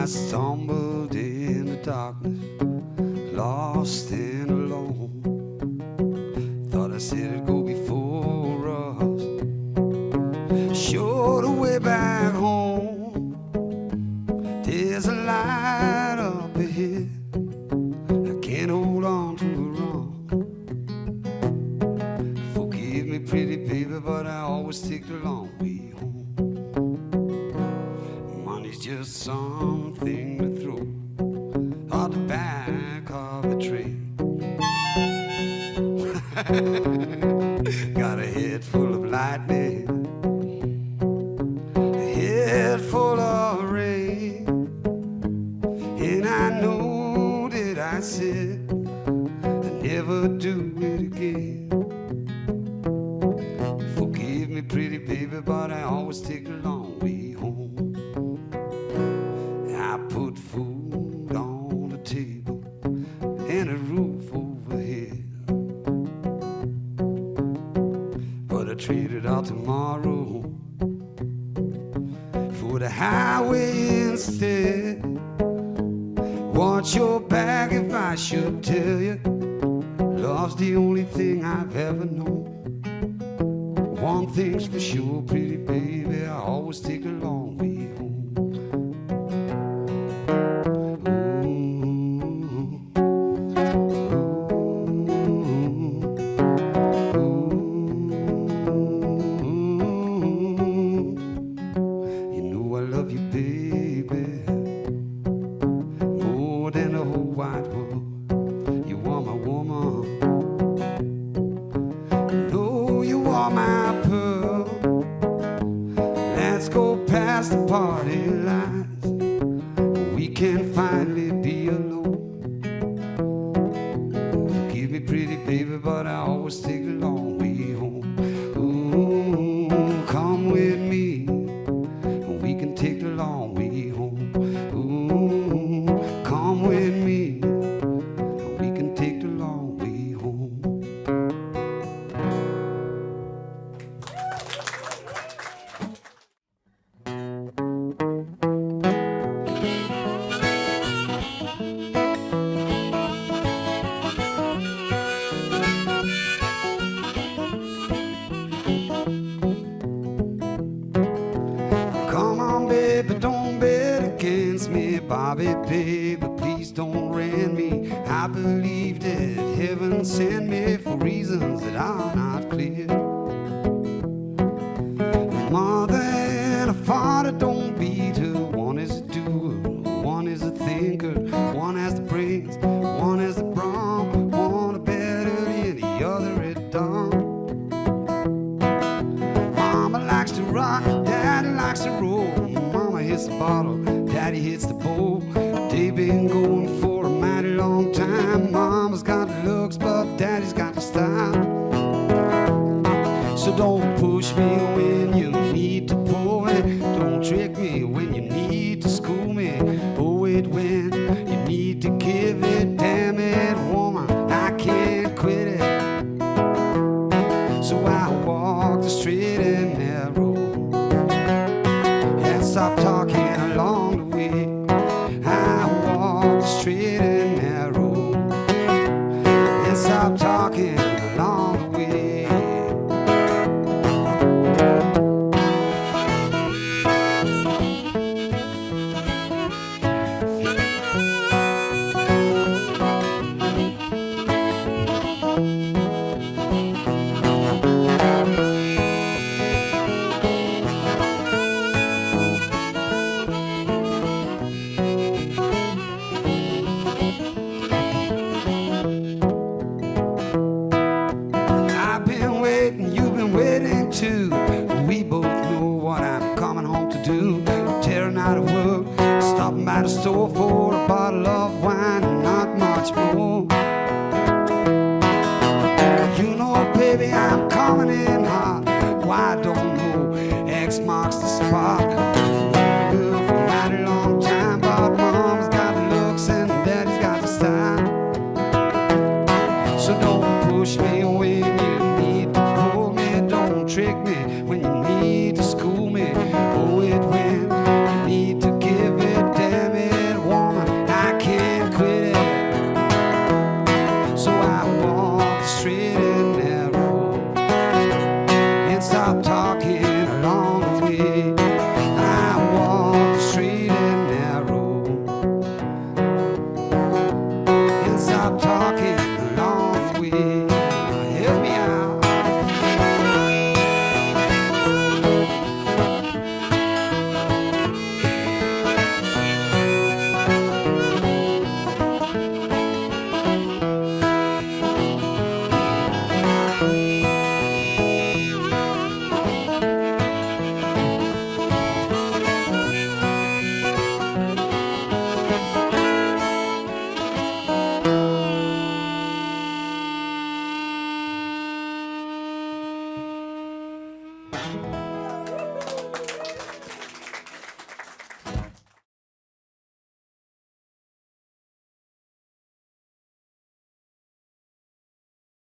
stumbled in the darkness, lost and alone. Thought I said it'd go before us, showed the way back home. There's a light up ahead, I can't hold on to it wrong. Forgive me, pretty baby, but I always take the long way home. Money's just something to throw on the back of a train. Got a head full of lightning, a head full of rain, and I know that I said I'd never do it again. Forgive me, pretty baby, but I always take the long way home. I put food on the table and a roof overhead, but I traded out tomorrow for the highway instead. Watch your back if I should tell you, love's the only thing I've ever known. One thing's for sure, pretty baby, I always take a long way home. You know I love you, baby, more than the whole wide world. You are my woman, know you are my pearl. Let's go past the party lines, we can finally be alone. Forgive me, pretty baby, but I always take the long way home. Ooh, come with me, we can take the long way home. Ooh, come with me, we can take the long way home. Come on, baby, don't bet against me. Bobby, baby, please don't rent me. I believe that heaven sent me for reasons that are not clear. A mother and a father don't beat her. One is a doer, one is a thinker. One has the brains, one has the brawn. One a better than the other at dawn. Mama likes to rock, daddy likes to roll. Mama hits the bottle, daddy hits the bowl. They've been going for a mighty long time. Mama's got the looks, but daddy's got the style. So don't push me when you need to pull me. Don't trick me when you need to school me. Oh, it when you need to give it. Damn it, woman, I can't quit it. So I walk the straight and narrow and stop talking along the way. I walk the straight and narrow and stop talking along the way. I've been waiting, you've been waiting too. We both know what I'm coming home to do. Tearing out of work, stopping by the store for a bottle of wine and not much more.